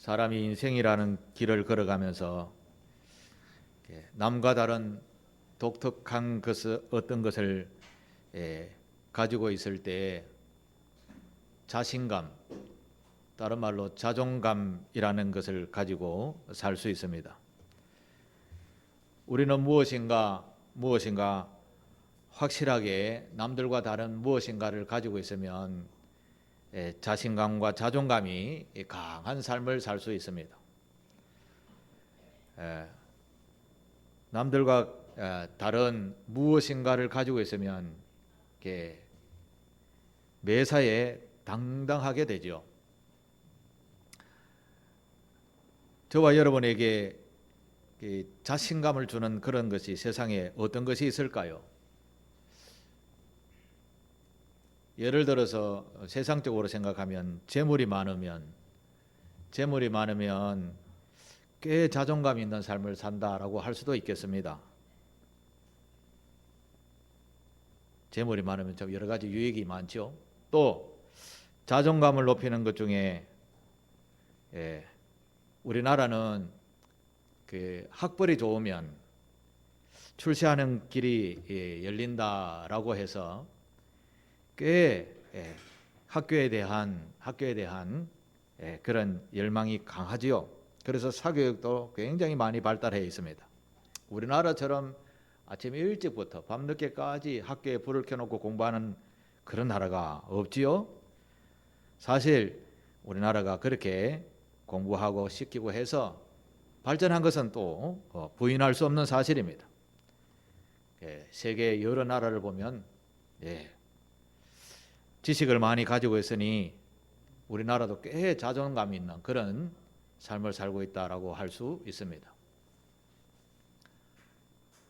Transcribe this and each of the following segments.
사람이 인생이라는 길을 걸어가면서 남과 다른 독특한 어떤 것을 가지고 있을 때 자신감, 다른 말로 자존감이라는 것을 가지고 살 수 있습니다. 우리는 무엇인가 확실하게 남들과 다른 무엇인가를 가지고 있으면 자신감과 자존감이 강한 삶을 살 수 있습니다. 남들과 다른 무엇인가를 가지고 있으면 매사에 당당하게 되죠. 저와 여러분에게 자신감을 주는 그런 것이 세상에 어떤 것이 있을까요? 예를 들어서 세상적으로 생각하면 재물이 많으면 꽤 자존감 있는 삶을 산다라고 할 수도 있겠습니다. 재물이 많으면 좀 여러 가지 유익이 많죠. 또 자존감을 높이는 것 중에 우리나라는 학벌이 좋으면 출세하는 길이 열린다라고 해서 꽤 학교에 대한 그런 열망이 강하지요. 그래서 사교육도 굉장히 많이 발달해 있습니다. 우리나라처럼 아침 일찍부터 밤늦게까지 학교에 불을 켜놓고 공부하는 그런 나라가 없지요. 사실 우리나라가 그렇게 공부하고 시키고 해서 발전한 것은 또 부인할 수 없는 사실입니다. 세계 여러 나라를 보면 지식을 많이 가지고 있으니 우리나라도 꽤 자존감 있는 그런 삶을 살고 있다라고 할 수 있습니다.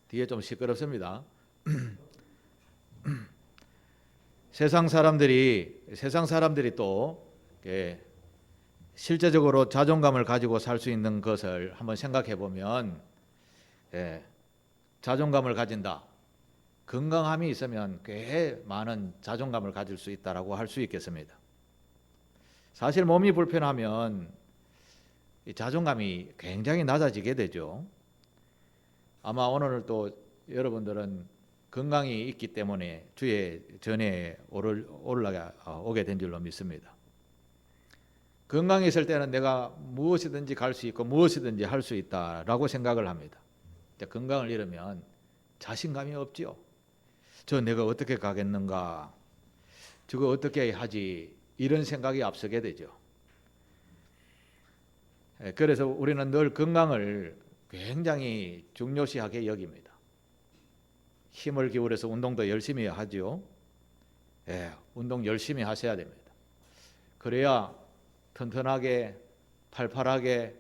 뒤에 좀 시끄럽습니다. 세상 사람들이 또 실제적으로 자존감을 가지고 살 수 있는 것을 한번 생각해 보면 자존감을 가진다. 건강함이 있으면 꽤 많은 자존감을 가질 수 있다라고 할 수 있겠습니다. 사실 몸이 불편하면 이 자존감이 굉장히 낮아지게 되죠. 아마 오늘 또 여러분들은 건강이 있기 때문에 주의 전에 오게 된 줄로 믿습니다. 건강이 있을 때는 내가 무엇이든지 갈 수 있고 무엇이든지 할 수 있다라고 생각을 합니다. 건강을 잃으면 자신감이 없지요. 저 내가 어떻게 가겠는가, 저거 어떻게 하지, 이런 생각이 앞서게 되죠. 그래서 우리는 늘 건강을 굉장히 중요시하게 여깁니다. 힘을 기울여서 운동도 열심히 하죠. 운동 열심히 하셔야 됩니다. 그래야 튼튼하게 팔팔하게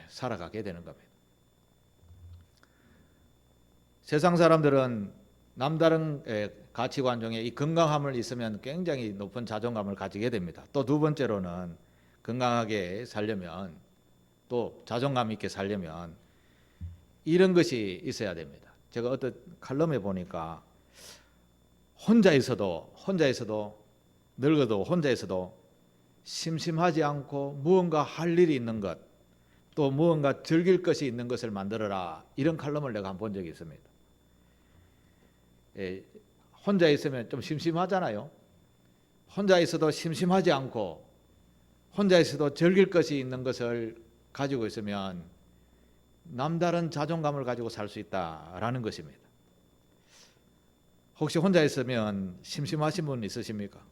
살아가게 되는 겁니다. 세상 사람들은 남다른 가치관 중에 이 건강함을 있으면 굉장히 높은 자존감을 가지게 됩니다. 또 두 번째로는 건강하게 살려면, 또 자존감 있게 살려면 이런 것이 있어야 됩니다. 제가 어떤 칼럼에 보니까 혼자 있어도 늙어도 혼자 있어도 심심하지 않고 무언가 할 일이 있는 것, 또 무언가 즐길 것이 있는 것을 만들어라, 이런 칼럼을 내가 한번 본 적이 있습니다. 혼자 있으면 좀 심심하잖아요. 혼자 있어도 심심하지 않고 혼자 있어도 즐길 것이 있는 것을 가지고 있으면 남다른 자존감을 가지고 살 수 있다라는 것입니다. 혹시 혼자 있으면 심심하신 분 있으십니까?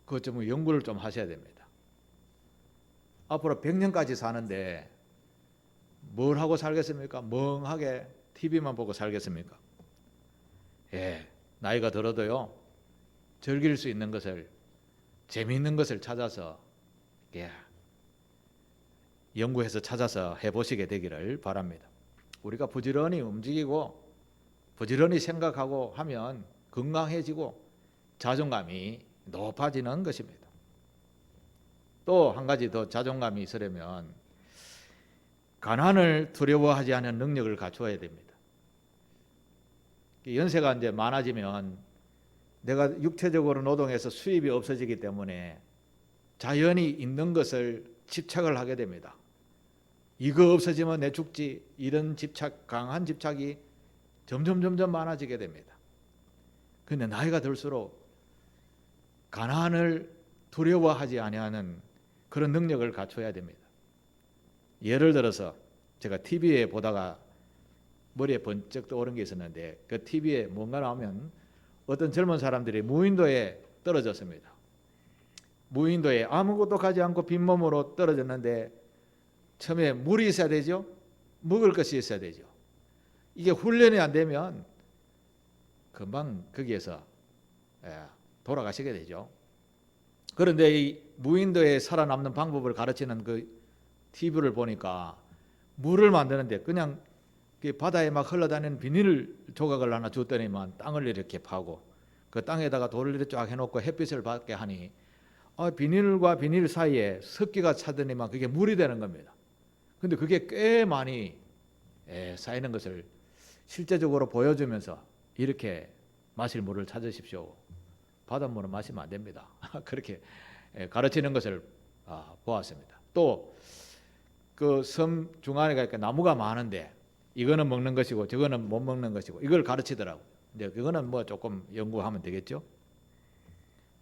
그것 좀 연구를 좀 하셔야 됩니다. 앞으로 100년까지 사는데 뭘 하고 살겠습니까? 멍하게 TV만 보고 살겠습니까? 나이가 들어도요, 즐길 수 있는 것을, 재미있는 것을 찾아서 연구해서 찾아서 해보시게 되기를 바랍니다. 우리가 부지런히 움직이고 부지런히 생각하고 하면 건강해지고 자존감이 높아지는 것입니다. 또 한 가지 더 자존감이 있으려면 가난을 두려워하지 않는 능력을 갖추어야 됩니다. 연세가 이제 많아지면 내가 육체적으로 노동해서 수입이 없어지기 때문에 자연히 있는 것을 집착을 하게 됩니다. 이거 없어지면 내 죽지. 이런 집착, 강한 집착이 점점 많아지게 됩니다. 근데 나이가 들수록 가난을 두려워하지 아니하는 그런 능력을 갖춰야 됩니다. 예를 들어서 제가 TV에 보다가 머리에 번쩍 떠오른 게 있었는데, 그 TV에 뭔가 나오면 어떤 젊은 사람들이 무인도에 떨어졌습니다. 무인도에 아무것도 가지 않고 빈몸으로 떨어졌는데 처음에 물이 있어야 되죠. 먹을 것이 있어야 되죠. 이게 훈련이 안 되면 금방 거기에서 돌아가시게 되죠. 그런데 이 무인도에 살아남는 방법을 가르치는 그 TV를 보니까 물을 만드는데 그냥 바다에 막 흘러다니는 비닐 조각을 하나 줬더니만 땅을 이렇게 파고 그 땅에다가 돌을 이렇게 쫙 해놓고 햇빛을 받게 하니 비닐과 비닐 사이에 습기가 차더니만 그게 물이 되는 겁니다. 근데 그게 꽤 많이 쌓이는 것을 실제적으로 보여주면서 이렇게 마실 물을 찾으십시오. 바닷물은 마시면 안 됩니다. 그렇게 가르치는 것을 보았습니다. 또 그 섬 중앙에 가니까 나무가 많은데 이거는 먹는 것이고 저거는 못 먹는 것이고 이걸 가르치더라고요. 근데 그거는 뭐 조금 연구하면 되겠죠.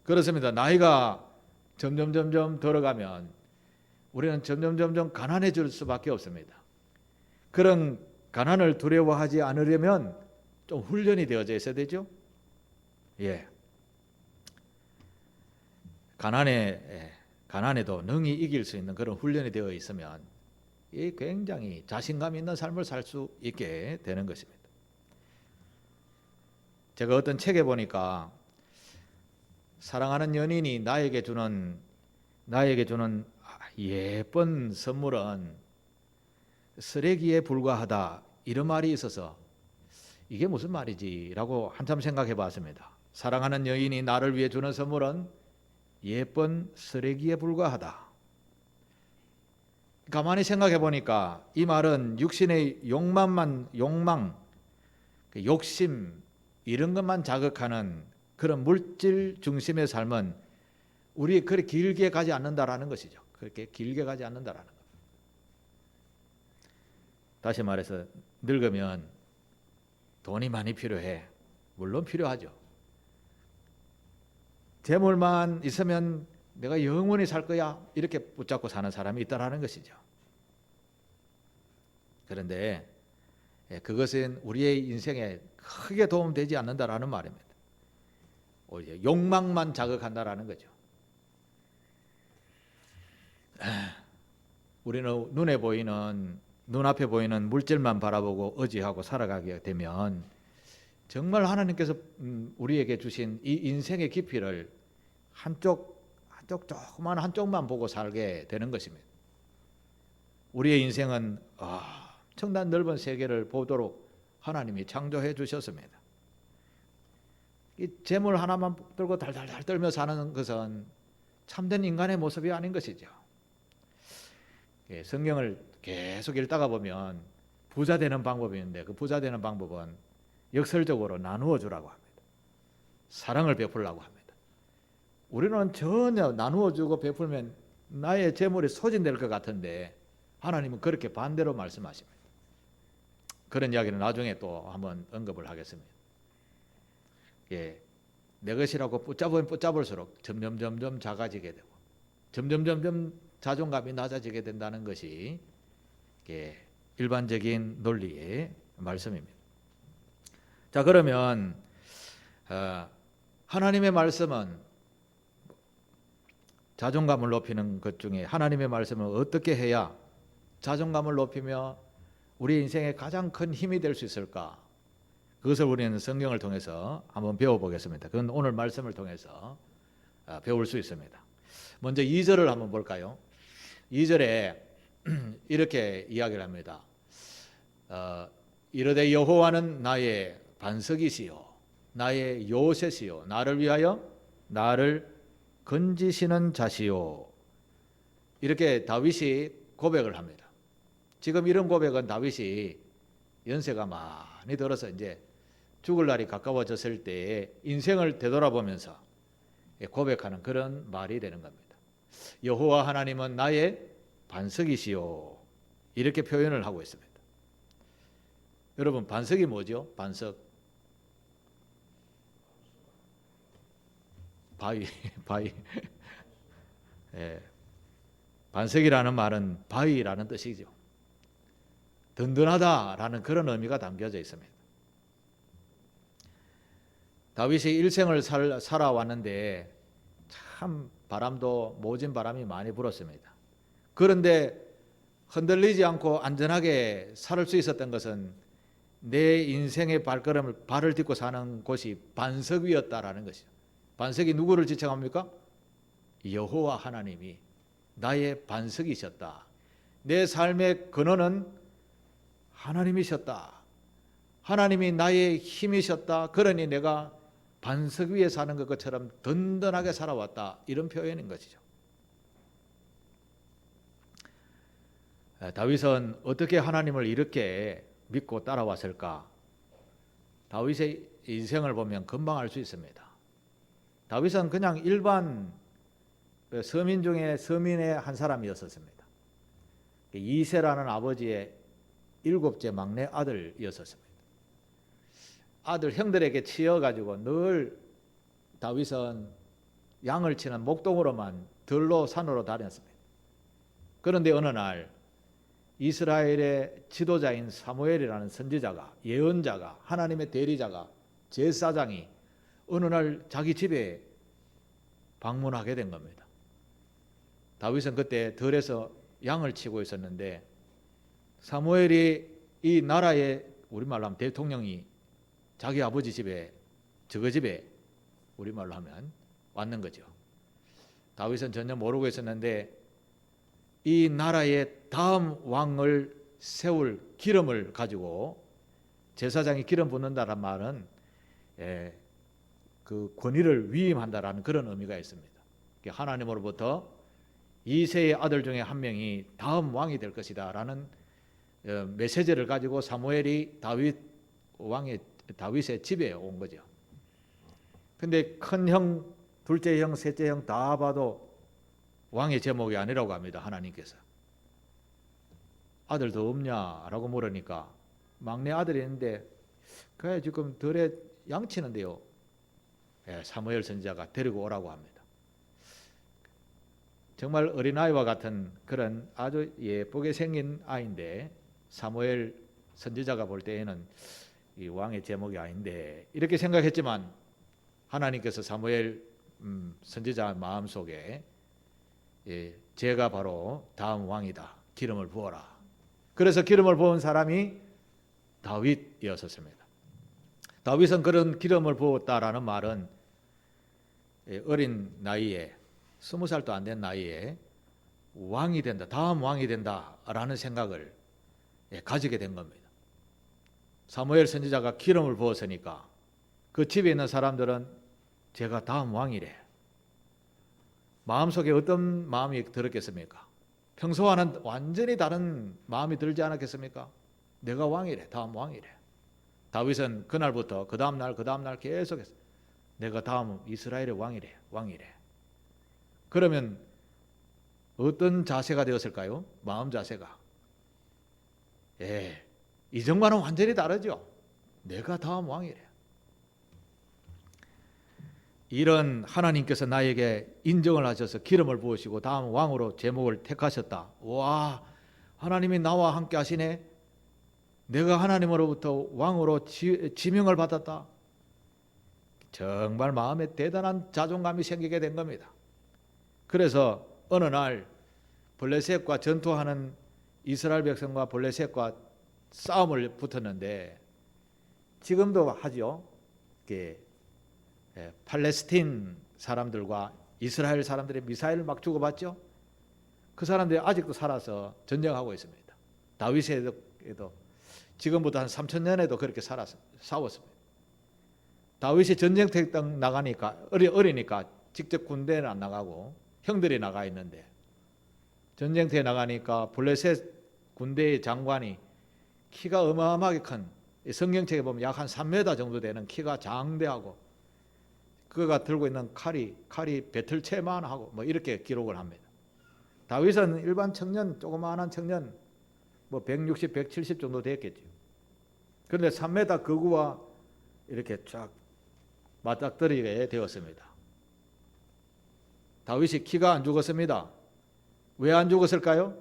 그렇습니다. 나이가 점점 들어가면 우리는 점점 가난해질 수밖에 없습니다. 그런 가난을 두려워하지 않으려면 좀 훈련이 되어져 있어야 되죠. 가난에도 능히 이길 수 있는 그런 훈련이 되어 있으면 이 굉장히 자신감 있는 삶을 살 수 있게 되는 것입니다. 제가 어떤 책에 보니까 사랑하는 연인이 나에게 주는 예쁜 선물은 쓰레기에 불과하다, 이런 말이 있어서 이게 무슨 말이지 라고 한참 생각해 봤습니다. 사랑하는 여인이 나를 위해 주는 선물은 예쁜 쓰레기에 불과하다. 가만히 생각해 보니까 이 말은 육신의 욕망, 욕심 이런 것만 자극하는 그런 물질 중심의 삶은 우리 그렇게 길게 가지 않는다라는 것이죠. 그렇게 길게 가지 않는다라는 것. 다시 말해서 늙으면 돈이 많이 필요해. 물론 필요하죠. 재물만 있으면 내가 영원히 살 거야, 이렇게 붙잡고 사는 사람이 있다라는 것이죠. 그런데 그것은 우리의 인생에 크게 도움되지 않는다라는 말입니다. 오히려 욕망만 자극한다라는 거죠. 우리는 눈앞에 보이는 물질만 바라보고 의지하고 살아가게 되면 정말 하나님께서 우리에게 주신 이 인생의 깊이를 조그만 한쪽만 보고 살게 되는 것입니다. 우리의 인생은 엄청난 넓은 세계를 보도록 하나님이 창조해 주셨습니다. 이 재물 하나만 들고 달달달 떨며 사는 것은 참된 인간의 모습이 아닌 것이죠. 성경을 계속 읽다가 보면 부자 되는 방법이 있는데 그 부자 되는 방법은 역설적으로 나누어 주라고 합니다. 사랑을 베풀라고 합니다. 우리는 전혀 나누어 주고 베풀면 나의 재물이 소진될 것 같은데 하나님은 그렇게 반대로 말씀하십니다. 그런 이야기는 나중에 또 한번 언급을 하겠습니다. 내 것이라고 붙잡으면 붙잡을수록 점점 작아지게 되고 점점 자존감이 낮아지게 된다는 것이 일반적인 논리의 말씀입니다. 자, 그러면 하나님의 말씀은 자존감을 높이는 것 중에 하나님의 말씀을 어떻게 해야 자존감을 높이며 우리 인생에 가장 큰 힘이 될 수 있을까? 그것을 우리는 성경을 통해서 한번 배워보겠습니다. 그건 오늘 말씀을 통해서 배울 수 있습니다. 먼저 2절을 한번 볼까요? 2절에 이렇게 이야기를 합니다. 이르되 여호와는 나의 반석이시요 나의 요새시요 나를 위하여 나를 건지시는 자시요. 이렇게 다윗이 고백을 합니다. 지금 이런 고백은 다윗이 연세가 많이 들어서 이제 죽을 날이 가까워졌을 때에 인생을 되돌아보면서 고백하는 그런 말이 되는 겁니다. 여호와 하나님은 나의 반석이시요. 이렇게 표현을 하고 있습니다. 여러분, 반석이 뭐죠? 반석. 바위. 예. 반석이라는 말은 바위라는 뜻이죠. 든든하다라는 그런 의미가 담겨져 있습니다. 다윗이 일생을 살아왔는데 참 바람도 모진 바람이 많이 불었습니다. 그런데 흔들리지 않고 안전하게 살 수 있었던 것은 내 인생의 발을 딛고 사는 곳이 반석 위였다라는 것이죠. 반석이 누구를 지칭합니까? 여호와 하나님이 나의 반석이셨다. 내 삶의 근원은 하나님이셨다. 하나님이 나의 힘이셨다. 그러니 내가 반석 위에 사는 것처럼 든든하게 살아왔다. 이런 표현인 것이죠. 다윗은 어떻게 하나님을 이렇게 믿고 따라왔을까? 다윗의 인생을 보면 금방 알 수 있습니다. 다윗은 그냥 일반 서민 중에 서민의 한 사람이었습니다. 이새라는 아버지의 7째 막내 아들이었습니다. 아들 형들에게 치여가지고 늘 다윗은 양을 치는 목동으로만 들로 산으로 다녔습니다. 그런데 어느 날 이스라엘의 지도자인 사무엘이라는 선지자가, 예언자가, 하나님의 대리자가, 제사장이 어느 날 자기 집에 방문하게 된 겁니다. 다윗은 그때 들에서 양을 치고 있었는데 사무엘이 이 나라의 우리말로 하면 대통령이 자기 아버지 집에, 저거 집에 우리말로 하면 왔는 거죠. 다윗은 전혀 모르고 있었는데 이 나라의 다음 왕을 세울 기름을 가지고, 제사장이 기름 붓는다는 말은 그 권위를 위임한다라는 그런 의미가 있습니다. 하나님으로부터 이새의 아들 중에 한 명이 다음 왕이 될 것이다 라는 메시지를 가지고 사무엘이 다윗의 집에 온 거죠. 근데 큰 형, 둘째 형, 셋째 형 다 봐도 왕의 제목이 아니라고 합니다. 하나님께서. 아들도 없냐라고 물으니까 막내 아들이 있는데 그래 지금 들에 양치는데요. 사무엘 선지자가 데리고 오라고 합니다. 정말 어린아이와 같은 그런 아주 예쁘게 생긴 아이인데 사무엘 선지자가 볼 때에는 이 왕의 제목이 아닌데 이렇게 생각했지만 하나님께서 사무엘 선지자 마음속에 제가 바로 다음 왕이다. 기름을 부어라. 그래서 기름을 부은 사람이 다윗이었습니다. 다윗은 그런 기름을 부었다라는 말은 어린 나이에 20살도 안 된 나이에 왕이 된다. 다음 왕이 된다라는 생각을 가지게 된 겁니다. 사무엘 선지자가 기름을 부었으니까 그 집에 있는 사람들은 제가 다음 왕이래. 마음속에 어떤 마음이 들었겠습니까? 평소와는 완전히 다른 마음이 들지 않았겠습니까? 내가 왕이래. 다음 왕이래. 다윗은 그날부터 그 다음 날 계속해서 내가 다음 이스라엘의 왕이래. 그러면 어떤 자세가 되었을까요? 마음 자세가. 이전과는 완전히 다르죠. 내가 다음 왕이래. 이런 하나님께서 나에게 인정을 하셔서 기름을 부으시고 다음 왕으로 제목을 택하셨다. 와, 하나님이 나와 함께 하시네. 내가 하나님으로부터 왕으로 지명을 받았다. 정말 마음에 대단한 자존감이 생기게 된 겁니다. 그래서 어느 날 블레셋과 전투하는 이스라엘 백성과 블레셋과 싸움을 붙었는데 지금도 하죠. 팔레스틴 사람들과 이스라엘 사람들이 미사일을 막 주고받죠. 그 사람들이 아직도 살아서 전쟁하고 있습니다. 다윗에도 지금부터 한 3,000년에도 그렇게 싸웠습니다. 다윗이 전쟁터에 나가니까 어리니까 직접 군대는 안 나가고 형들이 나가 있는데 전쟁터에 나가니까 블레셋 군대의 장관이 키가 어마어마하게 큰, 성경책에 보면 약 한 3m 정도 되는 키가 장대하고 그가 들고 있는 칼이 배틀채만 하고 뭐 이렇게 기록을 합니다. 다윗은 일반 청년, 조그마한 청년, 뭐 160, 170 정도 됐겠죠. 그런데 3m 거구와 이렇게 쫙 맞닥뜨리게 되었습니다. 다윗이 키가 안 죽었습니다. 왜 안 죽었을까요?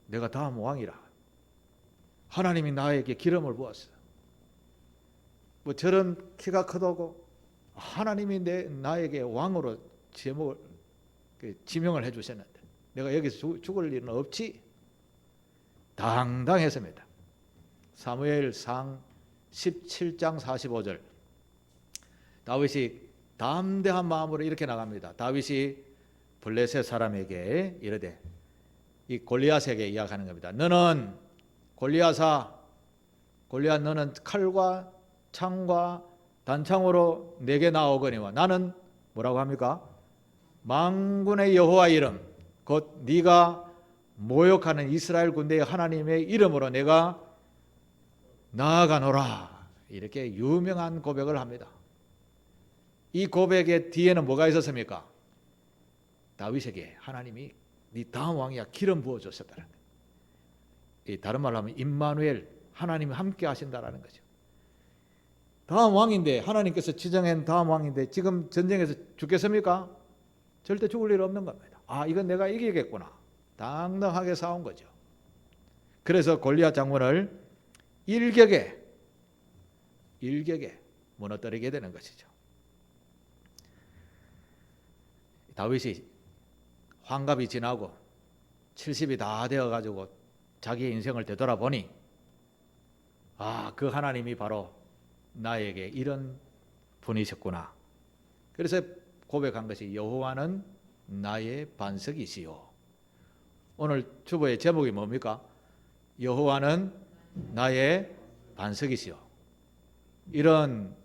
내가 다음 왕이라. 하나님이 나에게 기름을 부었어. 뭐 저런 키가 크다고 하나님이 나에게 왕으로 지명을 해주셨는데 내가 여기서 죽을 일은 없지. 당당했습니다. 사무엘상 17장 45절. 다윗이 담대한 마음으로 이렇게 나갑니다. 다윗이 블레셋 사람에게 이르되, 이 골리앗에게 이야기하는 겁니다. 너는 골리앗아, 골리앗 너는 칼과 창과 단창으로 내게 나오거니와 나는 뭐라고 합니까? 만군의 여호와 이름 곧 네가 모욕하는 이스라엘 군대의 하나님의 이름으로 내가 나아가노라. 이렇게 유명한 고백을 합니다. 이 고백의 뒤에는 뭐가 있었습니까? 다윗에게 하나님이 네 다음 왕이야 기름 부어줬었다는 거예요. 다른 말로 하면 임마누엘, 하나님이 함께 하신다라는 거죠. 다음 왕인데, 하나님께서 지정한 다음 왕인데 지금 전쟁에서 죽겠습니까? 절대 죽을 일 없는 겁니다. 아, 이건 내가 이기겠구나. 당당하게 싸운 거죠. 그래서 골리앗 장군을 일격에 무너뜨리게 되는 것이죠. 다윗이 환갑이 지나고 70이 다 되어가지고 자기의 인생을 되돌아보니, 아, 그 하나님이 바로 나에게 이런 분이셨구나. 그래서 고백한 것이 여호와는 나의 반석이시요. 오늘 주보의 제목이 뭡니까? 여호와는 나의 반석이시요. 이런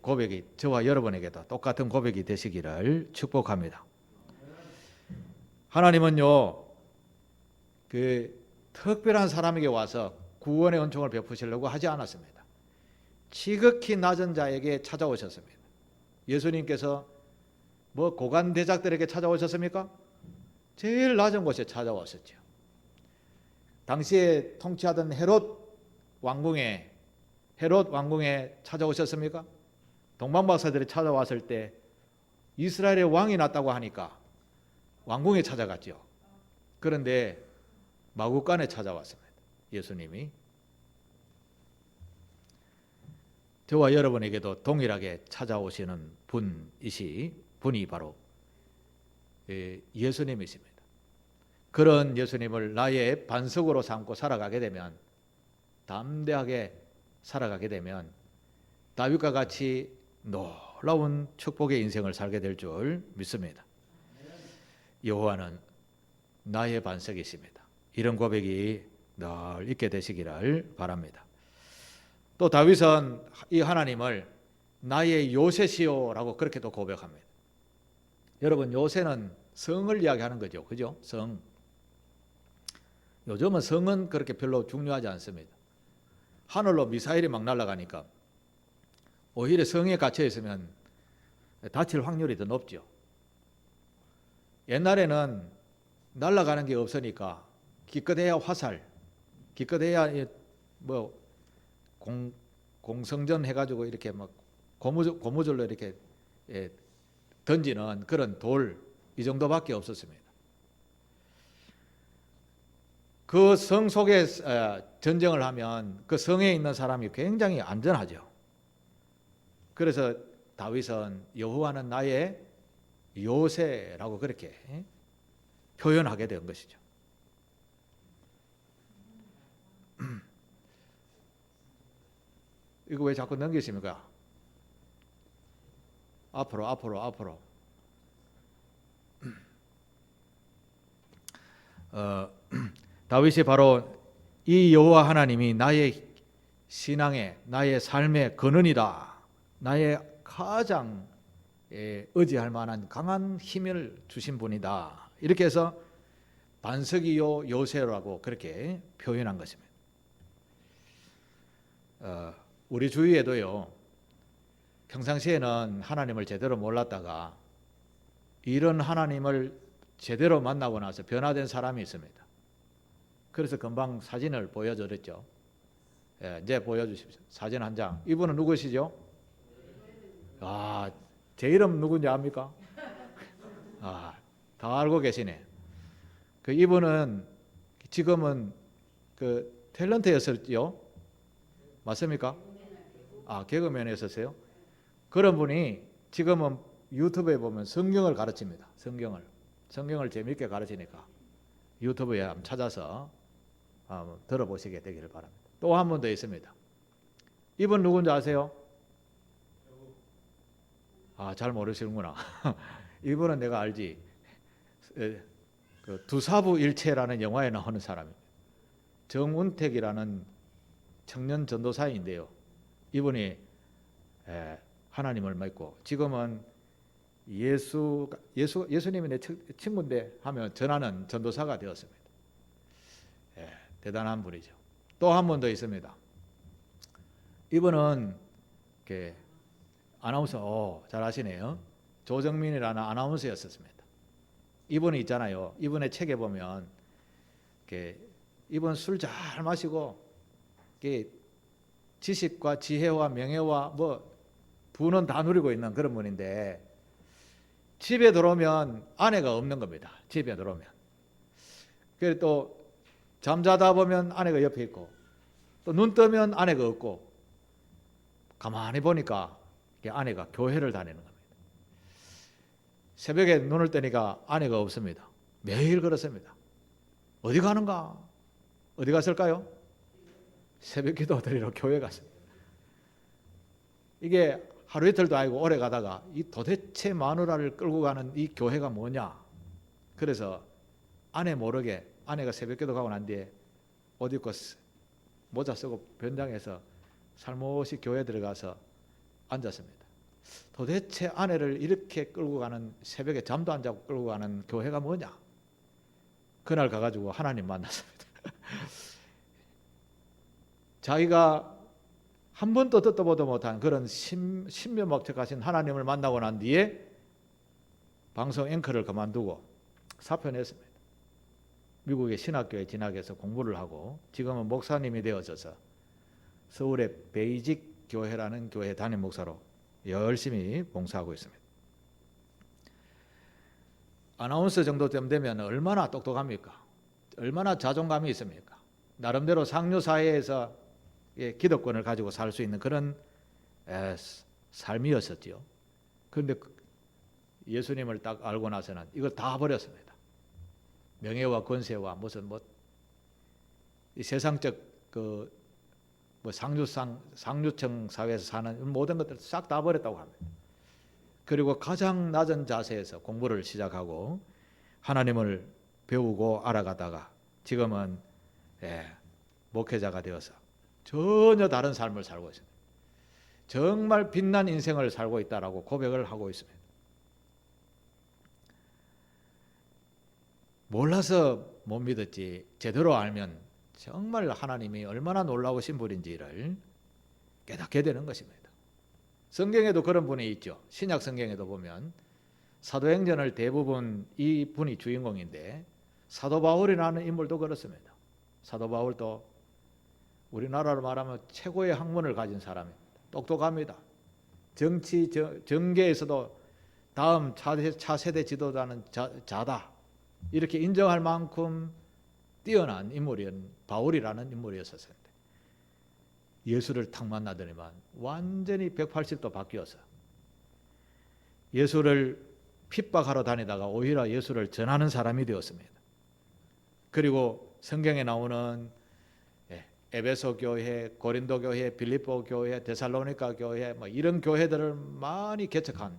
고백이 저와 여러분에게도 똑같은 고백이 되시기를 축복합니다. 하나님은요, 그 특별한 사람에게 와서 구원의 은총을 베푸시려고 하지 않았습니다. 지극히 낮은 자에게 찾아오셨습니다. 예수님께서 뭐 고관 대작들에게 찾아오셨습니까? 제일 낮은 곳에 찾아왔었죠. 당시에 통치하던 헤롯 왕궁에 찾아오셨습니까? 동방박사들이 찾아왔을 때 이스라엘의 왕이 났다고 하니까 왕궁에 찾아갔죠. 그런데 마구간에 찾아왔습니다. 예수님이. 저와 여러분에게도 동일하게 찾아오시는 분이 바로 예수님이십니다. 그런 예수님을 나의 반석으로 삼고 살아가게 되면, 담대하게 살아가게 되면 다윗과 같이 놀라운 축복의 인생을 살게 될 줄 믿습니다. 여호와는 나의 반석이십니다. 이런 고백이 늘 있게 되시기를 바랍니다. 또 다윗은 이 하나님을 나의 요새시오라고 그렇게 또 고백합니다. 여러분, 요새는 성을 이야기하는 거죠. 그죠? 성. 요즘은 성은 그렇게 별로 중요하지 않습니다. 하늘로 미사일이 막 날아가니까 오히려 성에 갇혀 있으면 다칠 확률이 더 높죠. 옛날에는 날아가는 게 없으니까 기껏해야 화살, 기껏해야 뭐 공성전 해가지고 이렇게 막 고무줄로 이렇게 던지는 그런 돌, 이 정도밖에 없었습니다. 그 성 속에 전쟁을 하면 그 성에 있는 사람이 굉장히 안전하죠. 그래서 다윗은 여호와는 나의 요새라고 그렇게 표현하게 된 것이죠. 이거 왜 자꾸 넘기십니까? 앞으로. 다윗이 바로 이 여호와 하나님이 나의 신앙의, 나의 삶의 근원이다. 나의 가장 의지할 만한 강한 힘을 주신 분이다. 이렇게 해서 반석이요 요새라고 그렇게 표현한 것입니다. 우리 주위에도요, 평상시에는 하나님을 제대로 몰랐다가 이런 하나님을 제대로 만나고 나서 변화된 사람이 있습니다. 그래서 금방 사진을 보여드렸죠. 예, 이제 보여주십시오. 사진 한 장. 이분은 누구시죠? 아, 제 이름 누군지 압니까? 아, 다 알고 계시네. 그 이분은 지금은 그 탤런트였었죠? 맞습니까? 아, 개그맨이었었어요? 그런 분이 지금은 유튜브에 보면 성경을 가르칩니다. 성경을 재밌게 가르치니까 유튜브에 한번 찾아서 한번 들어보시게 되기를 바랍니다. 또 한 분 더 있습니다. 이분 누군지 아세요? 아, 잘 모르시는구나. 이분은 내가 알지. 그 두사부 일체라는 영화에 나오는 사람입니다. 정운택이라는 청년 전도사인데요. 이분이 하나님을 믿고 지금은 예수님이 내 친구인데 하면 전하는 전도사가 되었습니다. 대단한 분이죠. 또 한 분 더 있습니다. 이분은 아나운서, 잘 아시네요. 조정민이라는 아나운서였었습니다. 이분이 있잖아요. 이분의 책에 보면 이분 술 잘 마시고 지식과 지혜와 명예와 뭐 부는 다 누리고 있는 그런 분인데 집에 들어오면 아내가 없는 겁니다. 집에 들어오면. 그리고 또 잠자다 보면 아내가 옆에 있고 또 눈 뜨면 아내가 없고 가만히 보니까 아내가 교회를 다니는 겁니다. 새벽에 눈을 뜨니까 아내가 없습니다. 매일 그렇습니다. 어디 가는가? 어디 갔을까요? 새벽 기도 드리러 교회 갔습니다. 이게 하루 이틀도 아니고 오래 가다가 이 도대체 마누라를 끌고 가는 이 교회가 뭐냐? 그래서 아내 모르게 아내가 새벽 기도 가고 난 뒤에 옷 입고 모자 쓰고 변장해서 살못이 교회 들어가서 앉았습니다. 도대체 아내를 이렇게 끌고 가는 새벽에 잠도 안 자고 끌고 가는 교회가 뭐냐? 그날 가가지고 하나님 만났습니다. 자기가 한 번도 듣도 보도 못한 그런 신묘막측하신 하나님을 만나고 난 뒤에 방송 앵커를 그만두고 사표냈습니다. 미국의 신학교에 진학해서 공부를 하고 지금은 목사님이 되어져서 서울의 베이직 교회라는 교회 담임 목사로 열심히 봉사하고 있습니다. 아나운서 정도쯤 되면 얼마나 똑똑합니까? 얼마나 자존감이 있습니까? 나름대로 상류 사회에서 기득권을 가지고 살 수 있는 그런 삶이었었지요. 그런데 예수님을 딱 알고 나서는 이걸 다 버렸습니다. 명예와 권세와 무슨 이 세상적 상류층 사회에서 사는 모든 것들을 싹 다 버렸다고 합니다. 그리고 가장 낮은 자세에서 공부를 시작하고 하나님을 배우고 알아가다가 지금은 목회자가 되어서 전혀 다른 삶을 살고 있습니다. 정말 빛난 인생을 살고 있다라고 고백을 하고 있습니다. 몰라서 못 믿었지 제대로 알면 정말 하나님이 얼마나 놀라우신 분인지를 깨닫게 되는 것입니다. 성경에도 그런 분이 있죠. 신약 성경에도 보면 사도행전을 대부분 이 분이 주인공인데 사도 바울이라는 인물도 그렇습니다. 사도 바울도 우리나라로 말하면 최고의 학문을 가진 사람입니다. 똑똑합니다. 정치 정계에서도 다음 차세대 지도자는 자다 이렇게 인정할 만큼 뛰어난 인물인 바울이라는 인물이었었는데 예수를 탁 만나더니만 완전히 180도 바뀌어서 예수를 핍박하러 다니다가 오히려 예수를 전하는 사람이 되었습니다. 그리고 성경에 나오는 에베소 교회, 고린도 교회, 빌립보 교회, 데살로니가 교회 이런 교회들을 많이 개척한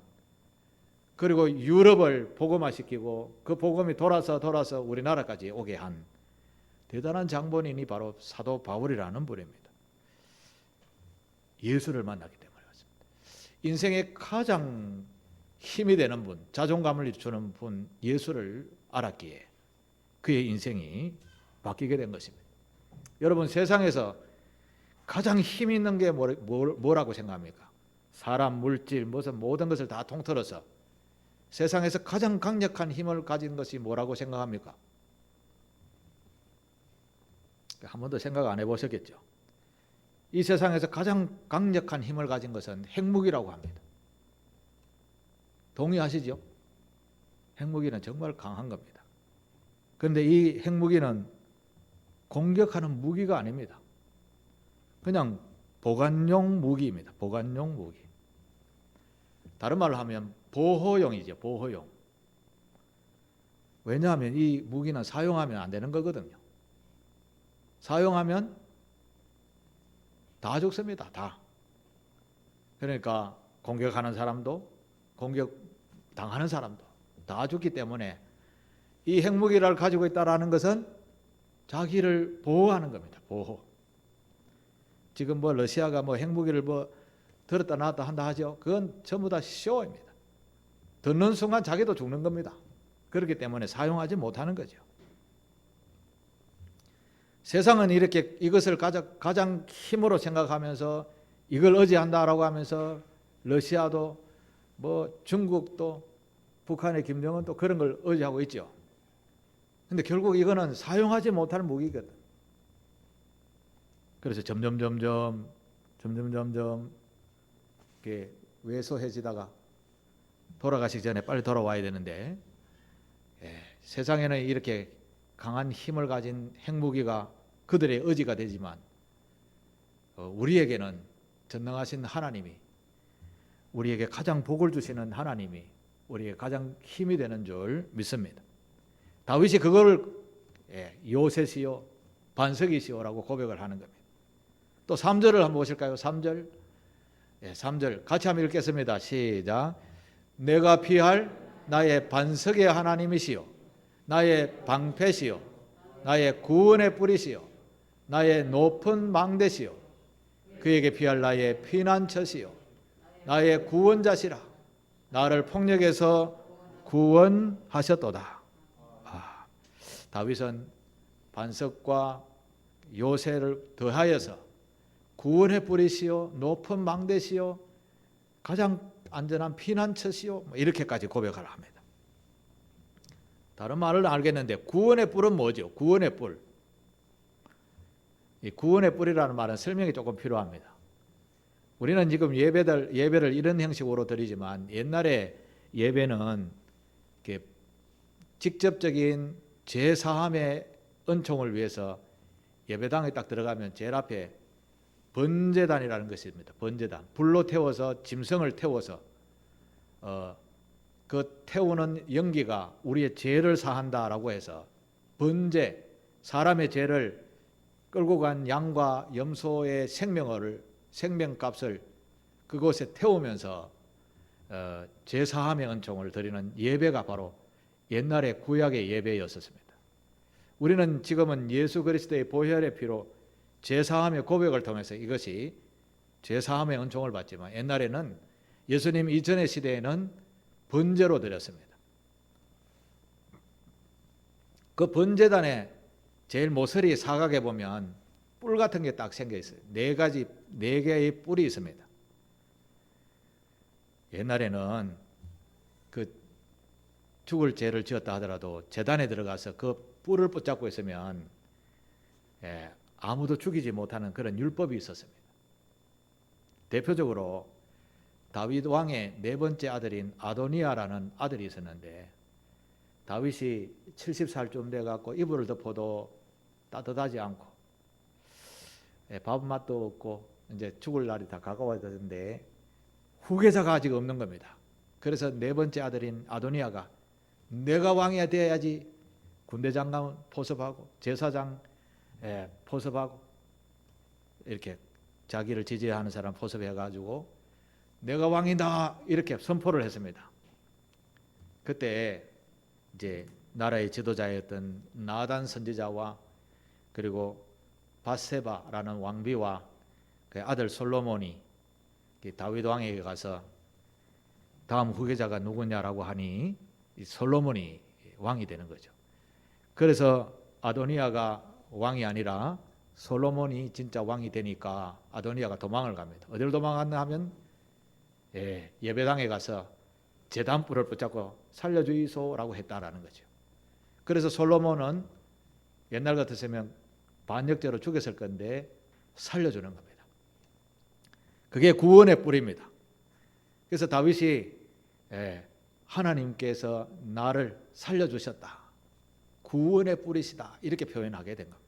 그리고 유럽을 복음화시키고 그 복음이 돌아서 우리나라까지 오게 한 대단한 장본인이 바로 사도 바울이라는 분입니다. 예수를 만나기 때문에 그렇습니다. 인생의 가장 힘이 되는 분, 자존감을 주는 분 예수를 알았기에 그의 인생이 바뀌게 된 것입니다. 여러분 세상에서 가장 힘 있는 게 뭐라고 생각합니까? 사람, 물질, 무슨 모든 것을 다 통틀어서 세상에서 가장 강력한 힘을 가진 것이 뭐라고 생각합니까? 한 번도 생각 안 해보셨겠죠? 이 세상에서 가장 강력한 힘을 가진 것은 핵무기라고 합니다. 동의하시죠? 핵무기는 정말 강한 겁니다. 그런데 이 핵무기는 공격하는 무기가 아닙니다. 그냥 보관용 무기입니다. 보관용 무기. 다른 말로 하면 보호용이죠. 보호용. 왜냐하면 이 무기는 사용하면 안 되는 거거든요. 사용하면 다 죽습니다. 다. 그러니까 공격하는 사람도 공격당하는 사람도 다 죽기 때문에 이 핵무기를 가지고 있다는 것은 자기를 보호하는 겁니다. 보호. 지금 러시아가 핵무기를 들었다 놨다 한다 하죠. 그건 전부 다 쇼입니다. 듣는 순간 자기도 죽는 겁니다. 그렇기 때문에 사용하지 못하는 거죠. 세상은 이렇게 이것을 가장 힘으로 생각하면서 이걸 의지한다라고 하면서 러시아도 중국도 북한의 김정은도 그런 걸 의지하고 있죠. 근데 결국 이거는 사용하지 못할 무기거든. 그래서 점점 이렇게 왜소해지다가 돌아가시기 전에 빨리 돌아와야 되는데, 세상에는 이렇게 강한 힘을 가진 핵무기가 그들의 의지가 되지만 우리에게는 전능하신 하나님이, 우리에게 가장 복을 주시는 하나님이 우리에게 가장 힘이 되는 줄 믿습니다. 다윗이 그걸 요새시요 반석이시오라고 고백을 하는 겁니다. 또 3절을 한번 보실까요? 3절. 3절 같이 한번 읽겠습니다. 시작. 내가 피할 나의 반석의 하나님이시요 나의 방패시요 나의 구원의 뿌리시요 나의 높은 망대시요 그에게 피할 나의 피난처시요 나의 구원자시라. 나를 폭력에서 구원하셨도다. 다윗은 반석과 요새를 더하여서 구원의 뿌리시요 높은 망대시요 가장 안전한 피난처시요 이렇게까지 고백을 합니다. 다른 말을 알겠는데 구원의 뿔은 뭐죠? 구원의 뿔. 이 구원의 뿔이라는 말은 설명이 조금 필요합니다. 우리는 지금 예배를 이런 형식으로 드리지만 옛날에 예배는 이렇게 직접적인 제사함의 은총을 위해서 예배당에 딱 들어가면 제일 앞에 번제단이라는 것이 있습니다. 번제단. 불로 태워서 짐승을 태워서 그 태우는 연기가 우리의 죄를 사한다라고 해서 번제, 사람의 죄를 끌고 간 양과 염소의 생명값을 그곳에 태우면서 제사함의 은총을 드리는 예배가 바로 옛날의 구약의 예배였었습니다. 우리는 지금은 예수 그리스도의 보혈의 피로 제사함의 고백을 통해서 이것이 제사함의 은총을 받지만 옛날에는 예수님 이전의 시대에는 번제로 드렸습니다. 그 번제단에 제일 모서리 사각에 보면 뿔 같은 게 딱 생겨 있어요. 네 개의 뿔이 있습니다. 옛날에는 그 죽을 죄를 지었다 하더라도 제단에 들어가서 그 뿔을 붙잡고 있으면 아무도 죽이지 못하는 그런 율법이 있었습니다. 대표적으로 다윗 왕의 네 번째 아들인 아도니아라는 아들이 있었는데 다윗이 70살쯤 돼갖고 이불을 덮어도 따뜻하지 않고 밥 맛도 없고 이제 죽을 날이 다 가까워졌는데 후계자가 아직 없는 겁니다. 그래서 네 번째 아들인 아도니아가 내가 왕이 되어야지 군대 장관 포섭하고 제사장 포섭하고 이렇게 자기를 지지하는 사람 포섭해가지고 내가 왕이다 이렇게 선포를 했습니다. 그때 이제 나라의 지도자였던 나단 선지자와 그리고 밧세바라는 왕비와 그 아들 솔로몬이 다윗 왕에게 가서 다음 후계자가 누구냐라고 하니 이 솔로몬이 왕이 되는 거죠. 그래서 아도니아가 왕이 아니라 솔로몬이 진짜 왕이 되니까 아도니아가 도망을 갑니다. 어디로 도망갔나 하면 예배당에 가서 제단불을 붙잡고 살려주이소라고 했다라는 거죠. 그래서 솔로몬은 옛날 같았으면 반역죄로 죽였을 건데 살려주는 겁니다. 그게 구원의 뿌리입니다. 그래서 다윗이 하나님께서 나를 살려주셨다, 구원의 뿌리시다, 이렇게 표현하게 된 겁니다.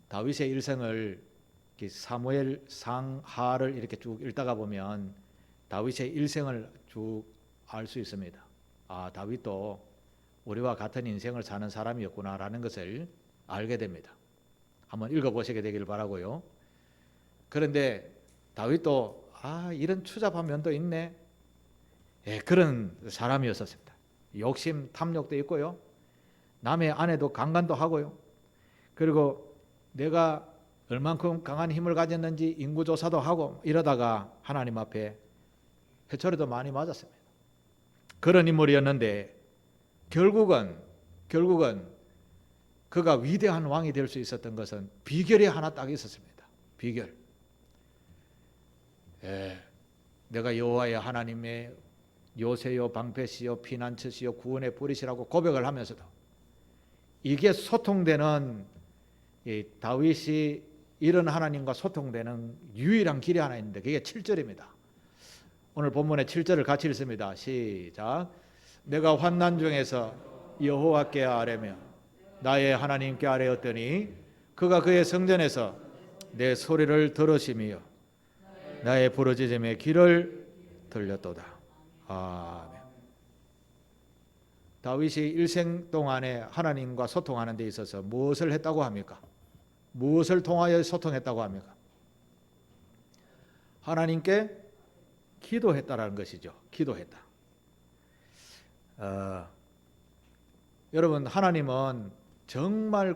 다윗의 일생을 사무엘 상하를 이렇게 쭉 읽다가 보면 다윗의 일생을 쭉 알 수 있습니다. 아, 다윗도 우리와 같은 인생을 사는 사람이었구나라는 것을 알게 됩니다. 한번 읽어보시게 되길 바라고요. 그런데 다윗도 이런 추잡한 면도 있네, 그런 사람이었습니다. 욕심, 탐욕도 있고요, 남의 아내도 강간도 하고요, 그리고 내가 얼만큼 강한 힘을 가졌는지 인구조사도 하고 이러다가 하나님 앞에 회초리도 많이 맞았습니다. 그런 인물이었는데 결국은 그가 위대한 왕이 될 수 있었던 것은 비결이 하나 딱 있었습니다. 비결. 내가 여호와의 하나님의 요새요 방패시요 피난처시요 구원의 뿌리시라고 고백을 하면서도 이게 소통되는, 이 다윗이 이런 하나님과 소통되는 유일한 길이 하나 있는데 그게 7절입니다. 오늘 본문의 7절을 같이 읽습니다. 시작. 내가 환난 중에서 여호와께 아뢰며 나의 하나님께 아뢰었더니 그가 그의 성전에서 내 소리를 들으시며 나의 부르짖음의 귀를 들렸도다. 아멘. 다윗이 일생 동안에 하나님과 소통하는 데 있어서 무엇을 했다고 합니까? 무엇을 통하여 소통했다고 합니까? 하나님께 기도했다라는 것이죠. 기도했다. 여러분, 하나님은 정말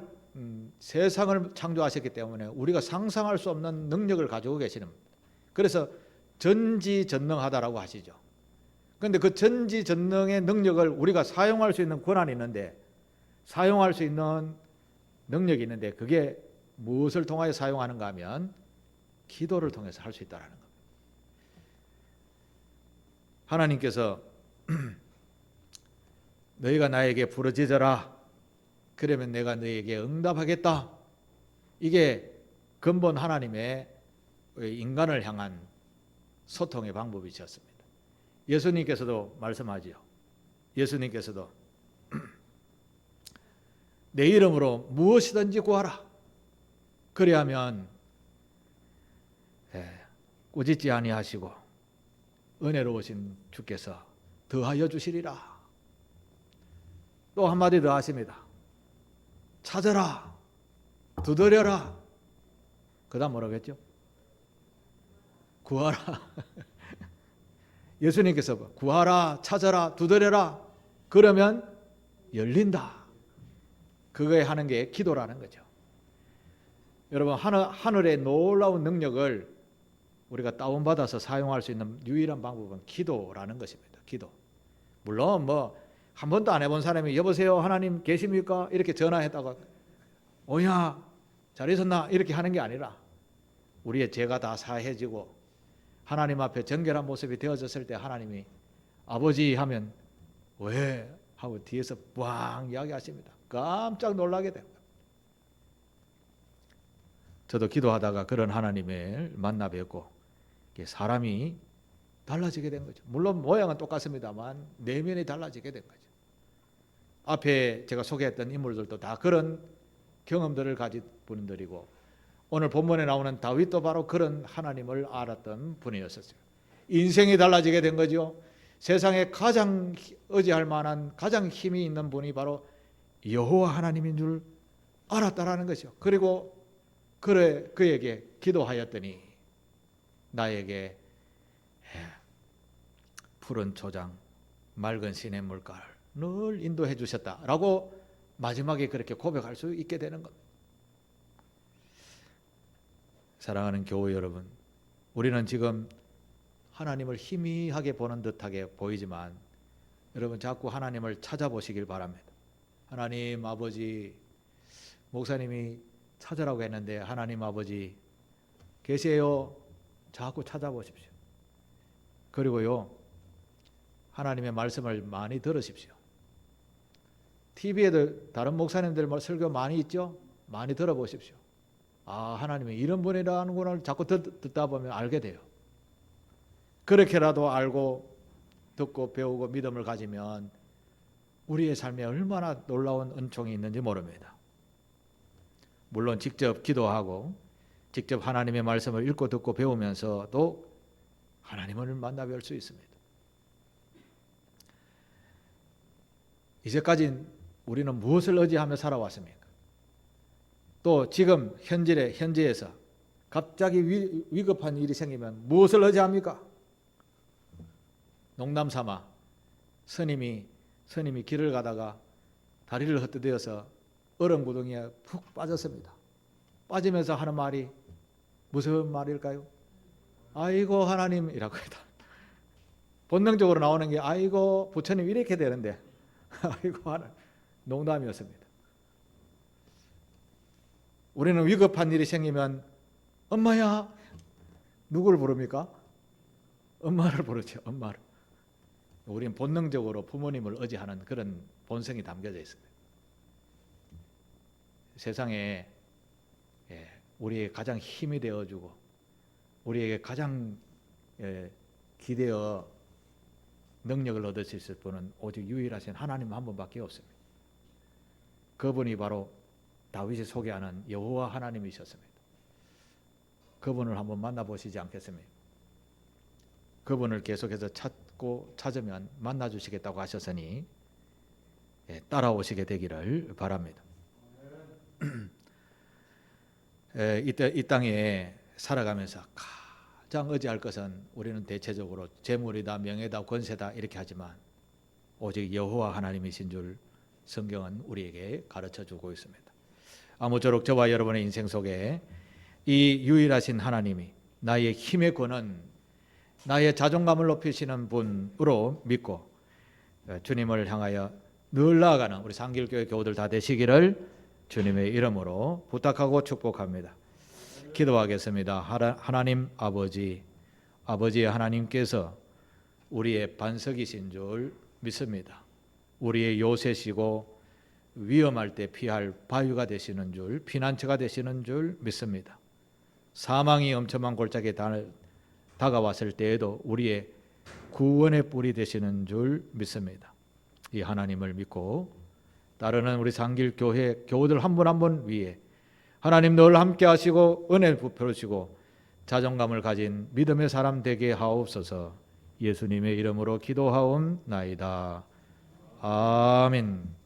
세상을 창조하셨기 때문에 우리가 상상할 수 없는 능력을 가지고 계시는 겁니다. 그래서 전지전능하다라고 하시죠. 그런데 그 전지전능의 능력을 우리가 사용할 수 있는 권한이 있는데, 사용할 수 있는 능력이 있는데 그게 무엇을 통하여 사용하는가 하면 기도를 통해서 할 수 있다는 겁니다. 하나님께서 너희가 나에게 부르짖어라, 그러면 내가 너희에게 응답하겠다. 이게 근본 하나님의 인간을 향한 소통의 방법이셨습니다. 예수님께서도 말씀하지요. 예수님께서도 내 이름으로 무엇이든지 구하라. 그리하면 꾸짖지 아니하시고 은혜로우신 주께서 더하여 주시리라. 또 한마디 더 하십니다. 찾아라, 두드려라. 그 다음 뭐라고 했죠? 구하라. 예수님께서 구하라, 찾아라, 두드려라. 그러면 열린다. 그거에 하는 게 기도라는 거죠. 여러분, 하늘의 놀라운 능력을 우리가 다운받아서 사용할 수 있는 유일한 방법은 기도라는 것입니다. 기도. 물론 한 번도 안 해본 사람이 여보세요 하나님 계십니까? 이렇게 전화했다가 오야 잘 있었나? 이렇게 하는 게 아니라 우리의 죄가 다 사해지고 하나님 앞에 정결한 모습이 되어졌을 때 하나님이 아버지 하면 왜? 하고 뒤에서 꽝 이야기하십니다. 깜짝 놀라게 됩니다. 저도 기도하다가 그런 하나님을 만나 뵙고 사람이 달라지게 된 거죠. 물론 모양은 똑같습니다만 내면이 달라지게 된 거죠. 앞에 제가 소개했던 인물들도 다 그런 경험들을 가진 분들이고 오늘 본문에 나오는 다윗도 바로 그런 하나님을 알았던 분이었었어요. 인생이 달라지게 된 거죠. 세상에 가장 의지할 만한 가장 힘이 있는 분이 바로 여호와 하나님인 줄 알았다라는 것이죠. 그리고 그에게 기도하였더니 나에게 푸른 초장, 맑은 시냇물가를 늘 인도해 주셨다라고 마지막에 그렇게 고백할 수 있게 되는 겁니다. 사랑하는 교우 여러분, 우리는 지금 하나님을 희미하게 보는 듯하게 보이지만 여러분 자꾸 하나님을 찾아보시길 바랍니다. 하나님 아버지, 목사님이 찾으라고 했는데 하나님 아버지 계세요? 자꾸 찾아보십시오. 그리고요, 하나님의 말씀을 많이 들으십시오. TV에도 다른 목사님들 설교 많이 있죠? 많이 들어보십시오. 아, 하나님이 이런 분이라는 걸 자꾸 듣다 보면 알게 돼요. 그렇게라도 알고 듣고 배우고 믿음을 가지면 우리의 삶에 얼마나 놀라운 은총이 있는지 모릅니다. 물론 직접 기도하고 직접 하나님의 말씀을 읽고 듣고 배우면서도 하나님을 만나 뵐 수 있습니다. 이제까지 우리는 무엇을 의지하며 살아왔습니까? 또 지금 현재에서 갑자기 위급한 일이 생기면 무엇을 의지합니까? 농담 삼아 스님이 길을 가다가 다리를 헛디뎌서 얼음 구덩이에 푹 빠졌습니다. 빠지면서 하는 말이 무슨 말일까요? 아이고 하나님이라고 했다. 본능적으로 나오는 게 아이고 부처님 이렇게 되는데 아이고 하나님. 농담이었습니다. 우리는 위급한 일이 생기면 엄마야 누구를 부릅니까? 엄마를 부르죠. 엄마를. 우리는 본능적으로 부모님을 의지하는 그런 본성이 담겨져 있습니다. 세상에 우리에게 가장 힘이 되어주고 우리에게 가장 기대어 능력을 얻을 수 있을 분은 오직 유일하신 하나님 한 분밖에 없습니다. 그분이 바로 다윗이 소개하는 여호와 하나님이셨습니다. 그분을 한번 만나보시지 않겠습니까? 그분을 계속해서 찾으면 만나주시겠다고 하셨으니 따라오시게 되기를 바랍니다. 이 땅에 살아가면서 가장 의지할 것은 우리는 대체적으로 재물이다, 명예다, 권세다 이렇게 하지만 오직 여호와 하나님이신 줄 성경은 우리에게 가르쳐주고 있습니다. 아무쪼록 저와 여러분의 인생 속에 이 유일하신 하나님이 나의 힘의 근원, 나의 자존감을 높이시는 분으로 믿고 주님을 향하여 늘 나아가는 우리 상길교회 교우들 다 되시기를 주님의 이름으로 부탁하고 축복합니다. 기도하겠습니다. 하나님 아버지, 아버지의 하나님께서 우리의 반석이신 줄 믿습니다. 우리의 요새시고 위험할 때 피할 바위가 되시는 줄, 피난처가 되시는 줄 믿습니다. 사망이 엄청난 골짜기에 다가왔을 때에도 우리의 구원의 뿔이 되시는 줄 믿습니다. 이 하나님을 믿고 따르는 우리 상길교회 교우들 한 분 한 분 위에 하나님 늘 함께 하시고 은혜 부풀으시고 자존감을 가진 믿음의 사람 되게 하옵소서. 예수님의 이름으로 기도하옵나이다. 아멘.